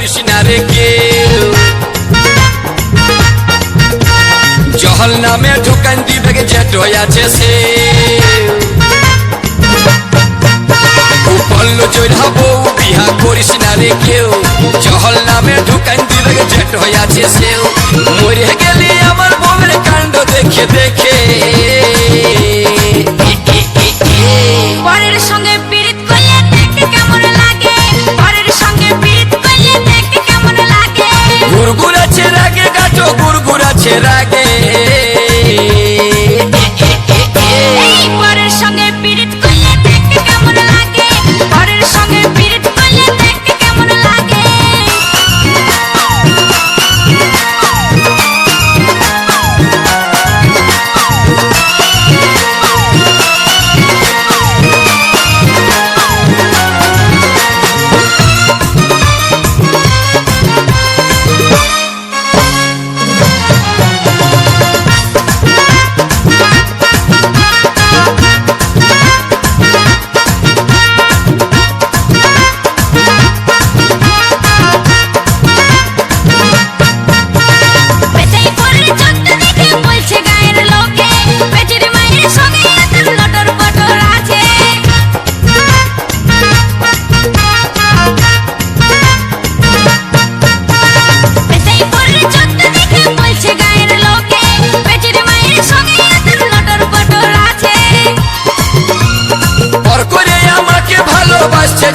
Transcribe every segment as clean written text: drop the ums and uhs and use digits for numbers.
করিস না রে কেউ জহল নামে ঢুকান দিবে যেট আছে সে বলল জয়রাবো বিহা করিস না রে কেউ জহল নামে ঢুকান দিবে যেট আছে সেও মরে গেলি আমার বউয়ের কাণ্ড দেখে দেখে পরের সঙ্গে পীড়িত করলে দেখতে কেমন লাগে পরের সঙ্গে পীড়িত করলে দেখতে কেমন লাগে গুরগুরাছে রাগে গাটো গুরগুরাছে রাগে পরের সঙ্গে পীড়িত করলে দেখতে কেমন লাগে পরের সঙ্গে পীড়িত করলে দেখতে কেমন লাগে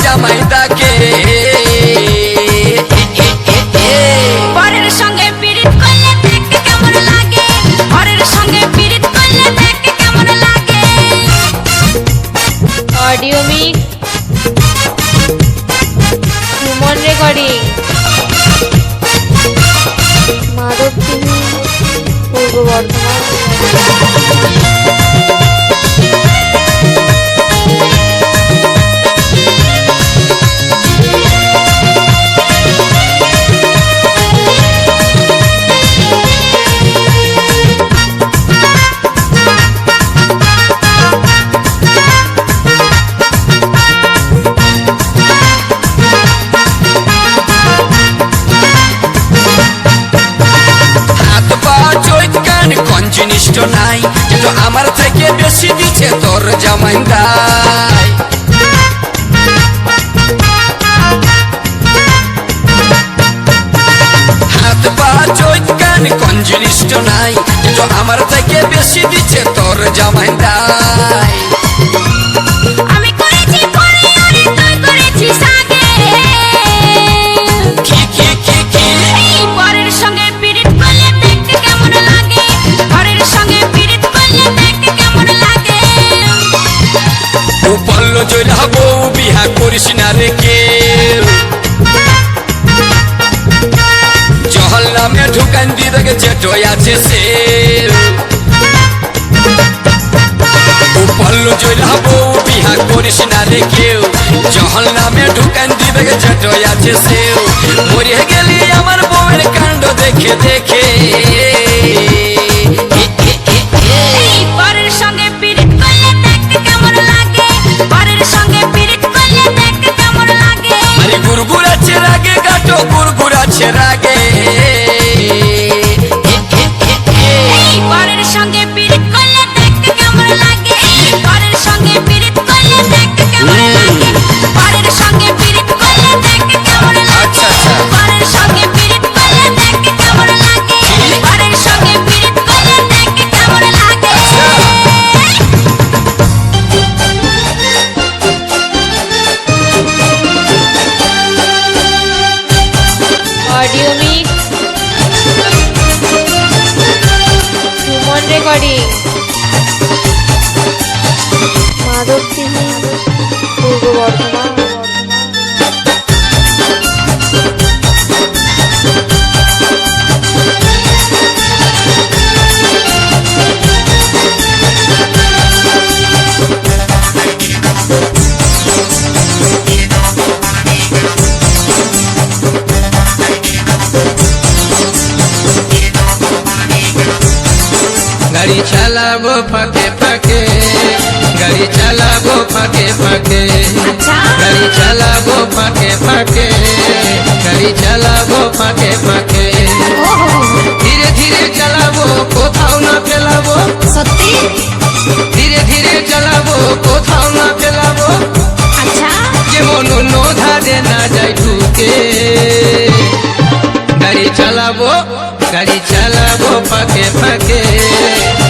জামাই তাকে পরের সঙ্গে পীড়িত করলে দেখতে কেমন লাগে পরের সঙ্গে পীড়িত করলে দেখতে কেমন লাগে audio mix Suman recording Madhab TV Purba Bardhaman জিনিসট নাই কিন্তু আমার থেকে বেশি দিচ্ছে তোর জামাইদাই হাত পা চৈত কান কোন জিনিসট নাই কিন্তু আমার থেকে বেশি দিচ্ছে তোর জামাইদাই আমি করেছি পরে আরে তুই করেছিস আগে কি কি কি কি পরের সঙ্গে পীড়িত করলে দেখতে কেমন লাগে পরের সঙ্গে পীড়িত করলে দেখতে কেমন লাগে ও বলল জয়রাবো বিহা করিস না রে কেউ জহল নামে ঢুকান দিবে যেট আছে সে ও বলল জয়রাবো বিহা করিস না রে কেউ জহল নামে ঢুকান দিবে যেট আছে সেও মরে গেলি আমার বউয়ের কাণ্ড দেখে দেখে পরের সঙ্গে পীড়িত করলে দেখতে কেমন লাগে পরের সঙ্গে পীড়িত করলে দেখতে কেমন লাগে আরে গুরগুরাছে রাগে গাটো গুরগুরাছে রাগে পরের সঙ্গে পীড়িত করলে দেখতে কেমন লাগে পরের সঙ্গে পীড়িত করলে দেখতে কেমন লাগে পরের সঙ্গে পীড়িত করলে দেখতে কেমন লাগে আচ্ছা আচ্ছা পরের সঙ্গে পীড়িত করলে দেখতে কেমন লাগে পরের সঙ্গে পীড়িত করলে দেখতে কেমন লাগে audio mix Suman recording Madhab TV Purba Bardhaman गाड़ी चलाबो फाके फाके गाड़ी चलाबो फाके फाके अच्छा गाड़ी चलाबो फाके फाके गाड़ी चला ফাঁকে ফাঁকে ধীরে ধীরে চালাবো কোথাও না ফেলাবো সত্যি ধীরে ধীরে চালাবো কোথাও না ফেলাবো আচ্ছা যেমন অন্য ধারে না যায় ঢুকে গাড়ি চালাবো ফাঁকে ফাঁকে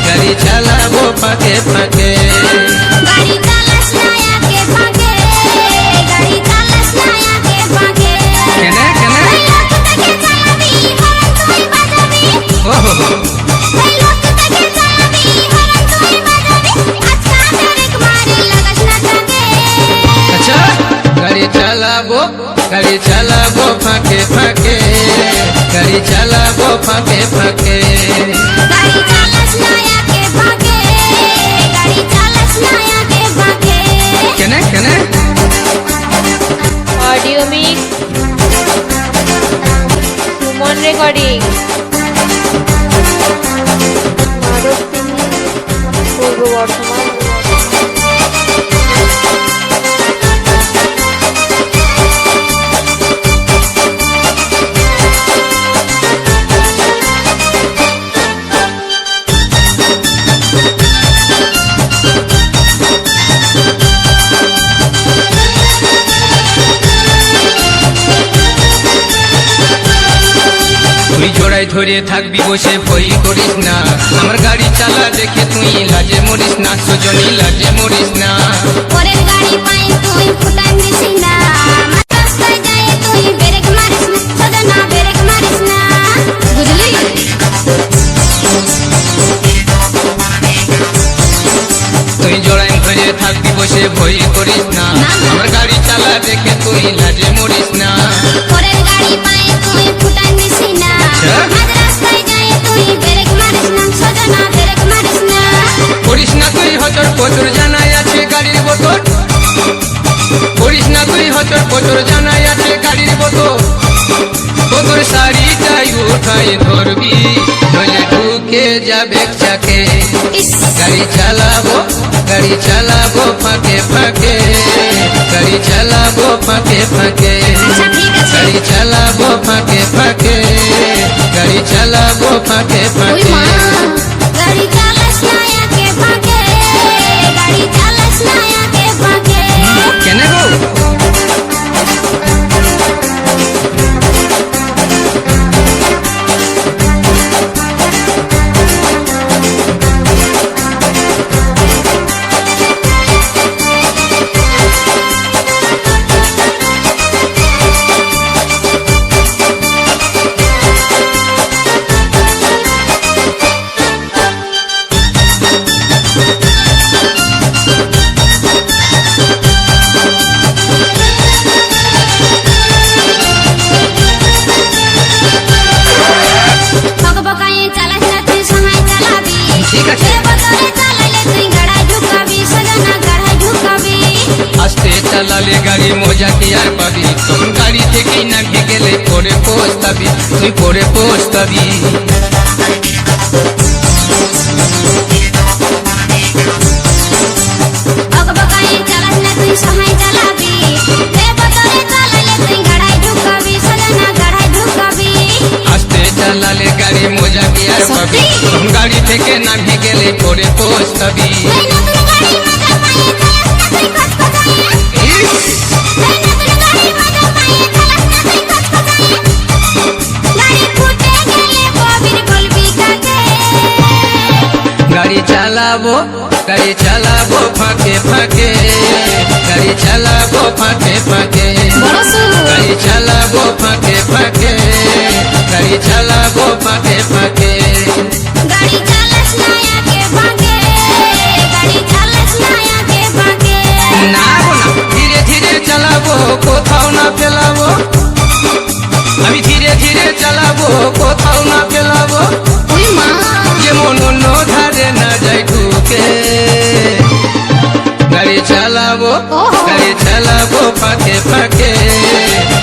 গাড়ি চালাবো ফাঁকে ফাঁকে গাড়ি চালাস না আগে ভাগে গাড়ি চালাস না আগে ভাগে কেন কেন এই লোকটাকে চালাবি হরন তুই বাজাবি ওহো এই লোকটাকে চালাবি হরন তুই বাজাবি আজকা ব্রেক মারি লাগাস না জাগে আচ্ছা গাড়ি চালাবো ফাঁকে ফাঁকে গাড়ি চালাবো ফাঁকে ফাঁকে গাড়ি চালাস না আগে ভাগে গাড়ি চালাস না আগে ভাগে কেন কেন অডিও মিক্স সুমন রেকর্ডিং মাধবসিংহ পূর্ব বর্ধমান। তুই জোড়ায় ধরে থাকবি বসে ভয় করিস না আমার গাড়ি চালা দেখে তুই লাজে মরিস না সজনী লাজে মরিস না পরের গাড়ি পাই তুই ফুটাই দিছিস না আমার রাস্তায় যায় তুই ব্রেক মারিস না সজনা ব্রেক মারিস না বুঝলি তুই জোড়ায় ধরে থাকবি বসে ভয় করিস না আমার গাড়ি চালা দেখে তুই লাজে মরিস না পরের গাড়ি পাই তুই ফুটাই দিছিস না আমার রাস্তায় যায় তুই ব্রেক মারিস না সজনা ব্রেক মারিস না করিস না তুই হচর পচর জানাই আছে গাড়ির বোতল করিস না তুই হচর পচর জানাই আছে গাড়ির বোতল তোর শাড়িটাই উঠাই ধরবি নইলে ঢুকে যাবে চাকে ইস গাড়ি চালাবো ফাঁকে ফাঁকে গাড়ি চালাবো ফাঁকে ফাঁকে আচ্ছা ঠিক আছে গাড়ি চালাবো ফাঁকে ফাঁকে গাড়ি চালাবো ফাঁকে ওই ফাঁকে মা গাড়ি চালাস না আগে ভাগে গাড়ি চালাস না আগে ভাগে কেন গো বকবকায়ে চালাস না তুই সময় চালাবি ঠিক আছে। এ বদলে চালাইলে তুই গাড়ায় ঢুকাবি সজনা গাড়ায় ঢুকাবি আস্তে চালালে গাড়ি মজা কি আর পাবি তখন গাড়ি থেকেই নামে গেলে পরে পস্তাবি তুই পরে পস্তাবি বকবকায়ে চালাস না তুই সময় চালাবি এ বদলে চালাইলে তুই গাড়ায় ঢুকাবি সজনা গাড়ায় ঢুকাবি আস্তে চালালে গাড়ি মজা কি আর পাবি সত্যি? তখন গাড়ি থেকে নামে গেলে পরে পস্তাবি এই নতুন গাড়ি মজা পাইয়ে চালাস না তুই খচখচায়ে এই নতুন গাড়ি মজা পাইয়ে চালাস না তুই খচখচায়ে গাড়ি ফুটে গেলে কবির বলবি কাকে গাড়ি চালাবো ফাঁকে ফাঁকে গাড়ি চালাবো ফাঁকে ফাঁকে বড় সুর গাড়ি চালাবো ফাঁকে ফাঁকে গাড়ি চালাবো ফাঁকে ফাঁকে গাড়ি চালাস না আগে ভাগে গাড়ি চালাস না আগে ভাগে না গো না ধীরে ধীরে চালাবো কোথাও না ফেলাবো আমি ধীরে ধীরে চালাবো কোথাও না ফেলাবো ওই মা যেমন অন্য ধারে না যায় ঢুকে গাড়ি চালাবো ফাঁকে ফাঁকে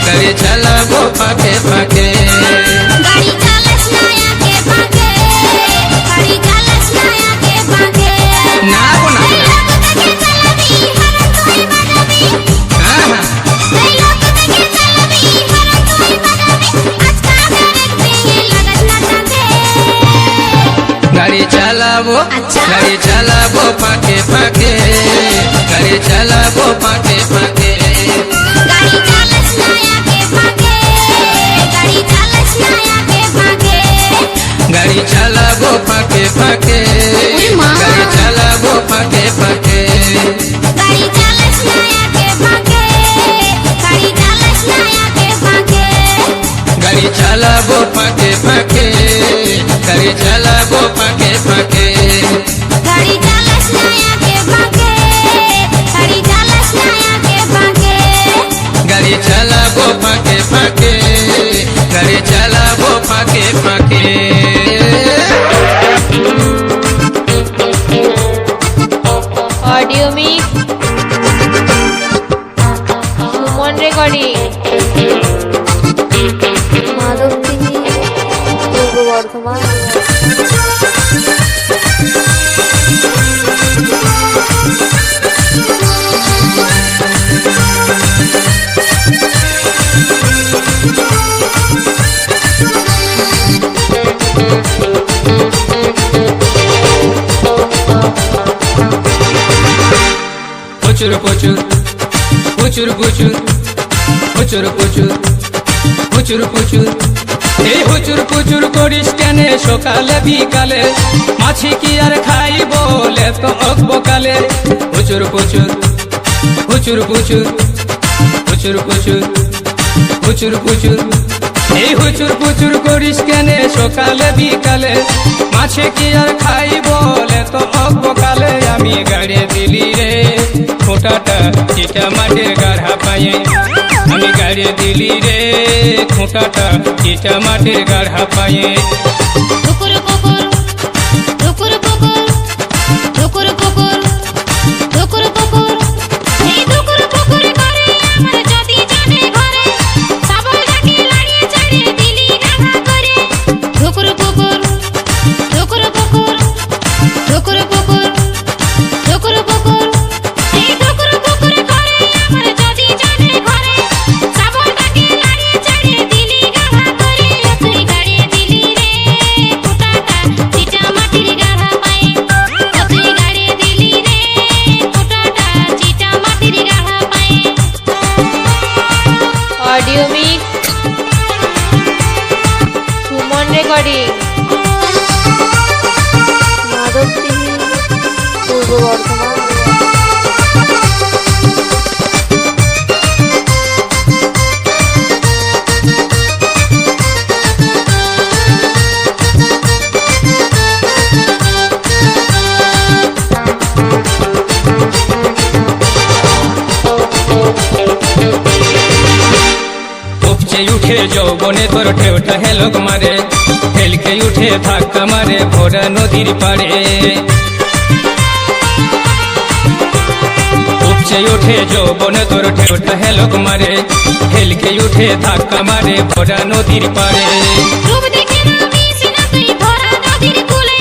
গাড়ি চালাবো ফাঁকে ফাঁকে গাড়ি চালাস না আগে ভাগে গাড়ি চালাস না আগে ভাগে না গো না এই লোকটাকে চালাবি হরন তুই বাজাবি হ্যাঁ হ্যাঁ এই লোকটাকে চালাবি হরন তুই বাজাবি আজকা চালাবো আচ্ছা। গাড়ি চালাবো ফাঁকে ফাঁকে গাড়ি চালাবো ফাঁকে ফাঁকে গাড়ি চালাস না আগে ভাগে গাড়ি চালাস না আগে ভাগে গাড়ি চালাবো ফাঁকে ফাঁকে ওরে মা। গাড়ি চালাবো ফাঁকে ফাঁকে গাড়ি চালাস না আগে ভাগে গাড়ি চালাস না আগে ভাগে গাড়ি চালাবো ফাঁকে ফাঁকে গাড়ি চালাবো ফাঁকে ফাঁকে গাড়ি চালাস না আগে ভাগে গাড়ি চালাস না আগে ভাগে গাড়ি চালাবো ফাঁকে ফাঁকে গাড়ি চালাবো ফাঁকে ফাঁকে অডিও মিক্স সুমন রেকর্ডিং মাধবদিনী পূর্ব বর্ধমান। প্রচুর প্রচুর প্রচুর প্রচুর প্রচুর প্রচুর প্রচুর প্রচুর এই প্রচুর প্রচুর করিস কেন সকালে বিকালে মাছি কি আর খাই বলে তো বকালে প্রচুর প্রচুর প্রচুর প্রচুর প্রচুর প্রচুর প্রচুর প্রচুর এই প্রচুর প্রচুর করিস কেন সকালে বিকালে মাছে কি আর খাই বলে তো বকালে আমি গাড়ি দিলি রে খোঁটাটা চিটা মাটির গাড়া পায়ে আমি গাড়ি দিলি রে খোঁটাটা চিটা মাটির গাড়া পায়ে ঠুকুর পুকুর ঠুকুর পুকুর ঠুকুর পুকুর ঠুকুর পুকুর এই ঠুকুর পুকুর করে আমার যদি জানে ঘরে সাবল ডাকে লাড়িয়ে ছাড়িয়ে দিলি গাধা করে ঠুকুর পুকুর ঠুকুর পুকুর ঠুকুর পুকুর ঠুকুর পুকুর এই ঠুকুর পুকুর করে আমার যদি জানে ঘরে সাবল ডাকে লাড়িয়ে ছাড়িয়ে দিলি গাধা করে তুই গাড়ি দিলি রে ফুটাটা চিটা মাটির গাধা পায়ে তুই গাড়ি দিলি রে ফুটাটা চিটা মাটির গাধা পায়ে অডিও মিক্স সুমন রেকর্ডিং মাধবদিনী পূর্ব বর্ধমান। উপচে উঠে যৌবনে তোর ঢেউটা হেলক মারে হেলকে উঠে ধাক্কা মারে ভোরা নদীর পাড়ে উপচে উঠে যৌবনে তোর ঢেউটা হেলক মারে হেলকে উঠে ধাক্কা মারে ভোরা নদীর পাড়ে রূপ দেখে নামিস না তুই ভরা নদীর কূলে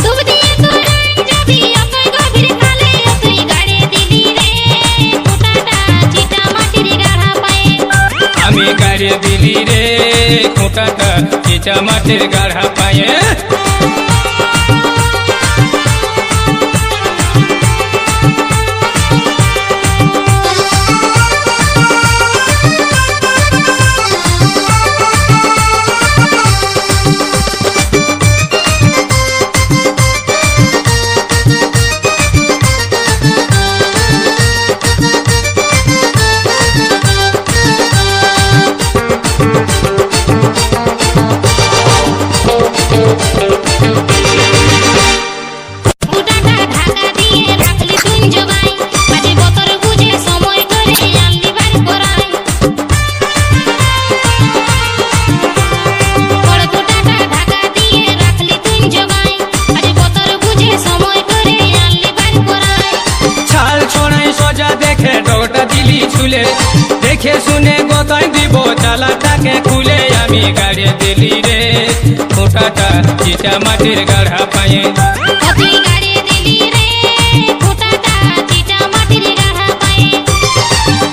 ডুব দিয়ে তোর যাবি অতই গভীর খালে তুই গাড়ি দিলি রে ফুটাটা চিটা মাটির গাধা পায়ে আমি গাড়ি দিলি রে খোঁটাটা চিটা মাটির গাড়া পায়ে ফুটাটা ঢাকা দিয়ে রাখলি তুই জগাই বাজে বতর বুঝে সময় করে আনলি বার করাই বড় ফুটাটা ঢাকা দিয়ে রাখলি তুই জগাই বাজে বতর বুঝে সময় করে আনলি বার করাই ছাল ছোড়াই সোজা দেখে ডোটা দিলি ছুলে দেখে শুনে গোতাই দিব চালাটাকে খুলে আমি গাড়ি দিলি রে খোঁটাটা চিটা মাটির গাড়া পায়ে তুই গাড়ি দিলি রে ফুটাটা চিটা মাটির গাধা পায়ে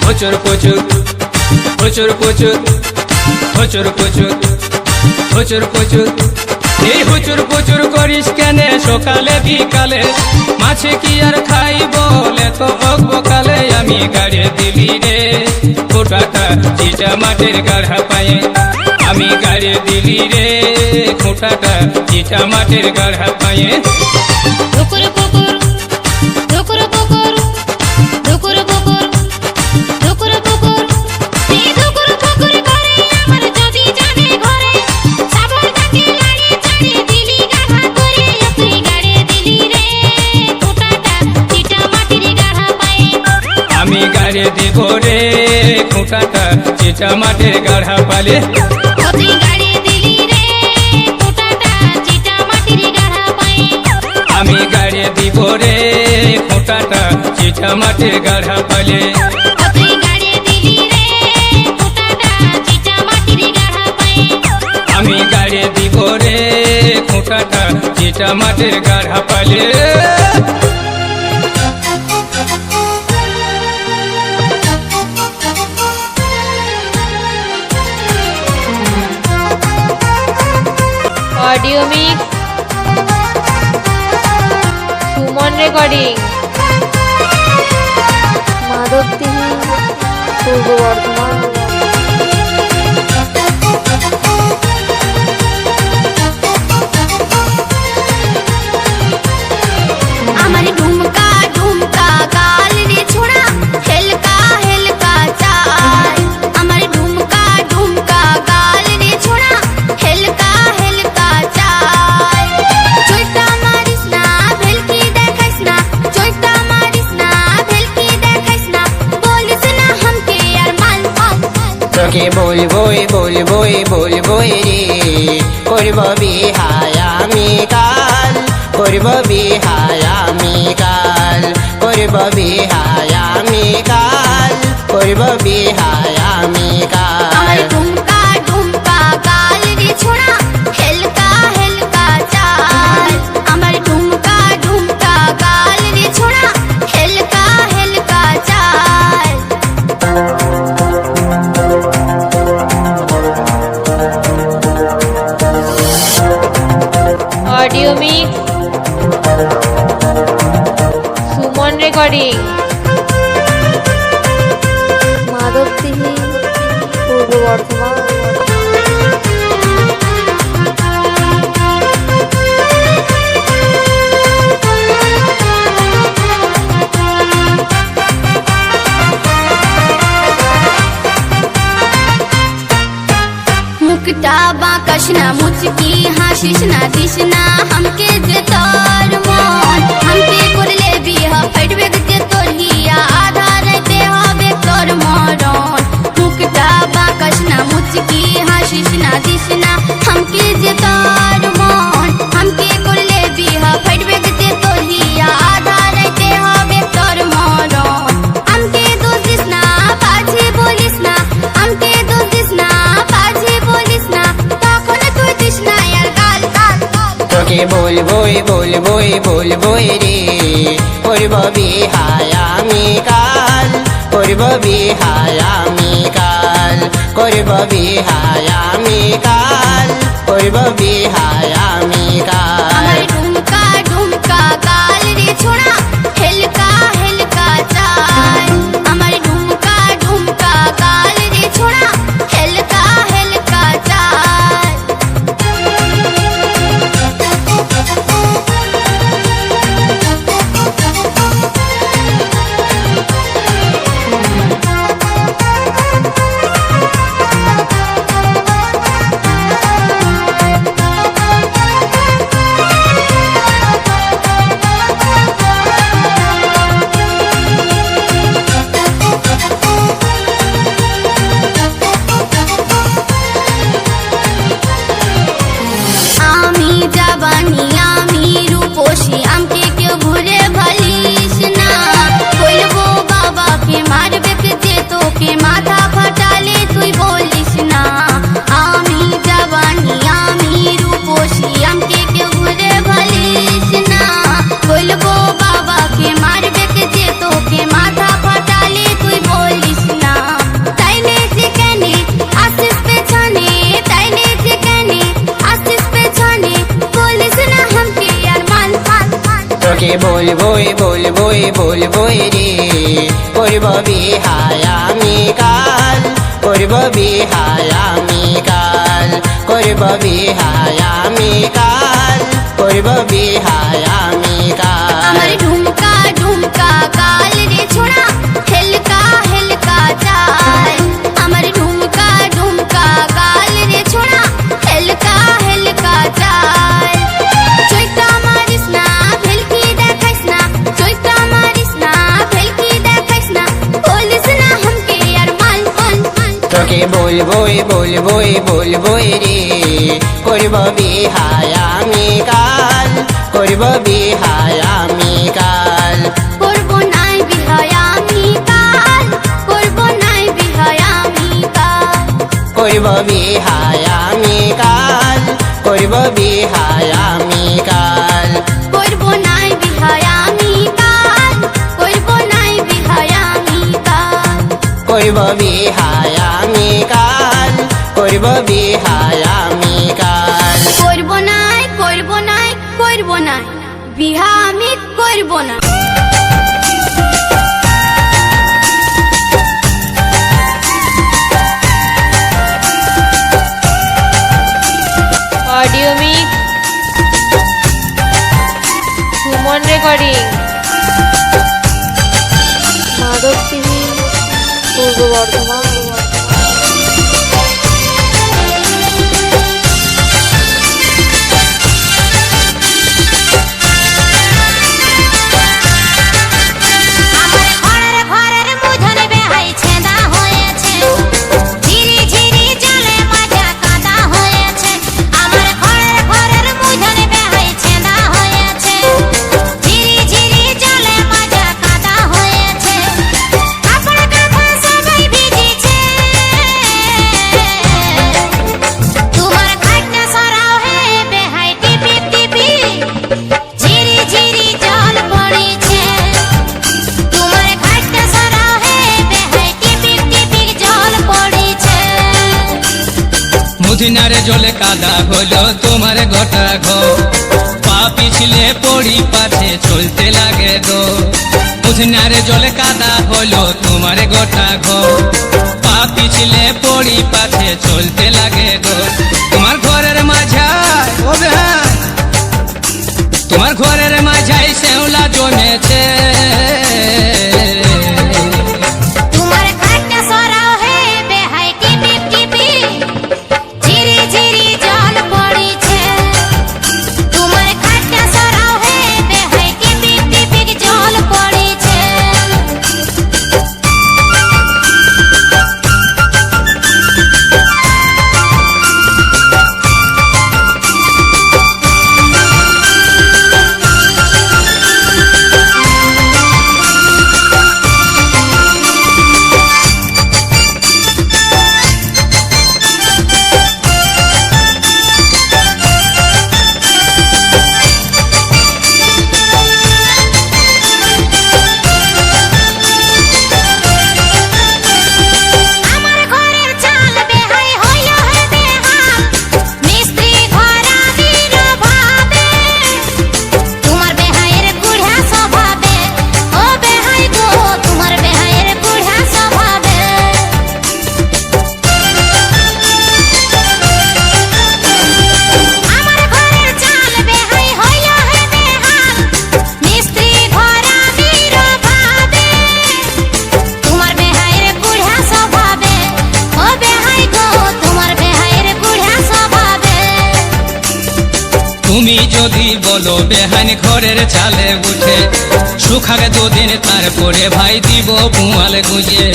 প্রচুর প্রচুর প্রচুর প্রচুর প্রচুর প্রচুর প্রচুর প্রচুর এই হুচুর পুচুর করিস কেনে সকালে বিকালে, মাছে কি আর খাই বলে তো বকালে। আমি গাড়ে দিলি রে ফোটাটা চিটা মাটির গাড়া পায়ে, আমি গাড়ে দিলি রে ফোটাটা চিটা মাটির গাড়া পায়ে। ধুকুর পুকুর ধুকুর পুকুর ধুকুর পুকুর ধুকুর পুকুর এই ধুকুর পুকুর করে আমার যদি জানে ঘরে, সাবল কাকে লাড়ি ছাড়ি দিলি গাড়া করে। তুই গাড়ে দিলি রে ফোটাটা চিটা মাটির গাড়া পায়ে, আমি গাড়ে দিব রে ফোটাটা চিটা মাটির গাড়া পালে। তুই গাড়ে দিলি রে ফোটাটা চিটা মাটির গাড়া পায়ে, আমি গাড়ে দিব রে ফোটাটা চিটা মাটির গাড়া পালে। তুই গাড়ে দিলি রে ফোটাটা চিটা মাটির গাড়া পায়ে। আমি গাড়ে দিব রে ফোটাটা চিটা মাটির গাড়া পালে। অডিও মিক্স সুমন রেকর্ডিং মাধবদিহি পূর্ব বর্ধমান। আমার ঢুমকা ঢুমকা গাল রে ছোড়া হেলকা হেলকা চাল, আমার ঢুমকা ঢুমকা গাল রে ছোড়া হেলকা হেলকা চাল। চোইটা মারিস না ভেলকি দেখাইস না, চোইটা মারিস না ভেলকি দেখাইস না, বলিস না हमके यार मान मान। তোকে বলবোই বলবোই বলবোই রে, করব বিহায় আমি কাল, করব বিহায় আমি কাল, করব বিহায় আমি কাল, করব বিহায় আমি আমার কাল। ঢুমকা ঢুমকা গাল রে ছোড়া হেলকা হেলকা চাল, আমার ঢুমকা ঢুমকা গাল রে ছোড়া হেলকা হেলকা চাল। অডিও মিক্স সুমন রেকর্ডিং মাধবদিহি পূর্ব বর্ধমান। मुकटा बाकस ना मुचकी हाशिश ना दिश ना हमके जे तोर मन, हमके करले बिहा फटबे जे तोर हिया आधार दे हबे तोर मरन। मुकटा बाकस ना मुचकी हाशिश ना दिश ना हमके जे तोर मन, हमके करले बिहा फटबे जे तोर हिया आधार दे हबे तोर मरन। हमके दोष दिस ना पाछे बोलिस ना, हमके दोष दिस ना पाछे बोलिस ना, তখন তুই দিস না यार গাল গাল গাল। তোকে বলবোই বলবোই বলবোই রে, করব বিহায় আমি কাল, করব বিহায় আমি কাল, করব বিহায় আমি কাল, করব বিহায় আমি আমার কাল। ঢুমকা ঢুমকা গাল রে ছোড়া হেলকা হেলকা চাল, আমার ঢুমকা ঢুমকা গাল রে ছোড়া হেলকা হেলকা চাল। বলবই বলবই বলবই রে করব বিহায় আমি কাল করব বিহায় আমি কাল করব বিহায় আমি কাল করব বিহায় আমি কাল আমার ঢুমকা ঢুমকা গাল রে ছোড়া হেলকা হেলকা চাল আমার ঢুমকা ঢুমকা গাল রে ছোড়া হেলকা হেলকা চাল চৈতা মারিস না ভেলকি দেখাইস না চৈতা মারিস না ভেলকি দেখাইস না বলিস না हमके यार माल माल माल তোকে বলবই বলবই বলবই রে করব বিহায় আমি কাল করব বিহায় আমি কাল করব নাই বিহায় আমি কাল করব নাই বিহায় আমি কাল করব বিহায় আমি কাল করব বিহায় আমি কাল করব নাই বিহায় আমি কাল করব নাই বিহায় আমি কাল করব বিহায় আমি কাল করব বিহায় আমি কাল করব নাই করব নাই করব নাই বিহা আমি করব না audio mix Suman recording Madhab TV Purba Bardhaman আমার ঘরের ঘরের মুধনে বেহাই ছেঁদা হয়েছে ঝিরি ঝিরি জলে মাজা কাদা হয়েছে আমার ঘরের ঘরের মুধনে বেহাই ছেঁদা হয়েছে ঝিরি ঝিরি জলে মাজা কাদা হয়েছে কাপড় কাপড় সবাই ভিজেছে তোমার খাটটা সরাও হে বেহাই টিপি টিপি ঝিরি ঝিরি জল পড়েছে তোমার ঘাটটা সরাও হে বেহাই টিপিক টিপিক জল পড়েছে মুদিনারে জলে কাদা হলো তোমার গোটা ঘো পা পিছলে পড়ি পাছে চলতে লাগে গো মুদিনারে জলে কাদা হলো তোমার গোটা ঘো পা পিছলে পড়ি পাছে চলতে লাগে গো তোমার ঘরের মাঝায় ও বেহান তোমার ঘরের মাঝাই শ্যাওলা জমেছে তোমার ঘাটটা সরাও হে বেহাই টিপিক টিপিক ঝিরি ঝিরি জল পড়েছে তোমার ঘাটটা সরাও হে বেহাই টিপিক টিপিক জল পড়েছে আমার ঘরের চাল বেহাই হইল হে বেহাল মিস্ত্রি ঘরা দিল ভাবে তোমার বেহাইয়ের বুড়া স্বভাবে ও বেহাই গো তোমার বেহাইয়ের বুড়া স্বভাবে আমার ঘরের চাল বেহাই হইল হে বেহাল মিস্ত্রি ঘরা দিল ভাবে তোমার বেহাইয়ের বুড়া স্বভাবে ও বেহাই গো তোমার বেহাইয়ের বুড়া স্বভাবে তুমি যদি বলো বেহান ঘরের চালে উঠে সুখাগে দুদিন তারপরে ভাই দিব পুয়াল গুঁজে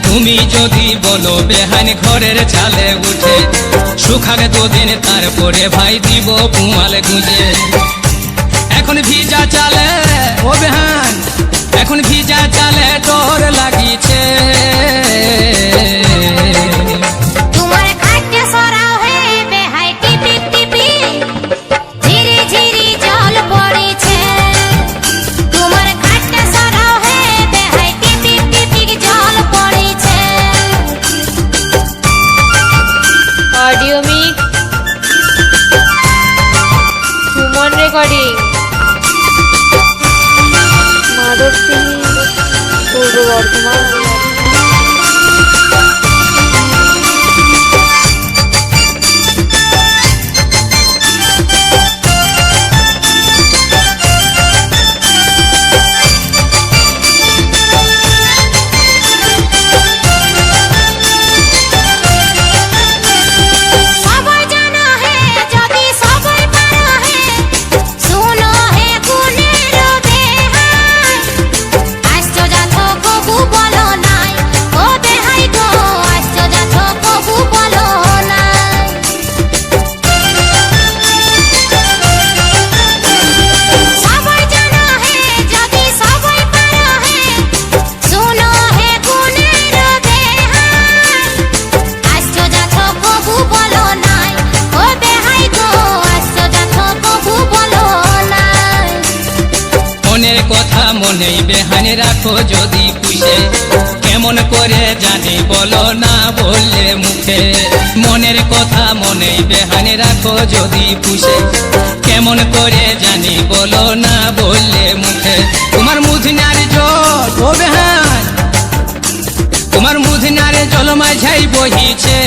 তুমি যদি বলো বেহান ঘরের চালে উঠে সুখাগে দুদিন তারপরে ভাই দিব পুয়াল গুঁজে এখন ভিজা চালে ও বেহান এখন ভিজা চালে ডর লাগিছে তোমার ঘাটটা সরাও হে বেহাই টিপিক টিপিক ঝিরি ঝিরি জল পড়েছে তোমার ঘাটটা সরাও হে বেহাই টিপিক টিপিক জল পড়েছে audio mix Suman recording Madhab Singh Purba Bardhaman. সবাই জানা হে যদি সবাই পারা হে শুনো হে গুণের বেহাই আসছো যাথো কবু বলো নাই ও বেহাই গো আসছো যাথো কবু বলো নাই সবাই জানা হে যদি সবাই পারা হে শুনো হে গুণের বেহাই আসছো যাথো কবু বলো নাই ও বেহাই গো আসছো যাথো কবু বলো নাই মনের কথা মনেই বেহানে রাখো যদি পুষে কেমন করে জানি বলো না বললে মুখে মনের কথা মনেই বেহানে রাখো যদি পুষে কেমন করে জানি বলো না বললে মুখে তোমার মুধনার জল ও বেহান তোমার মুধনার জল মাঝাই বহিছে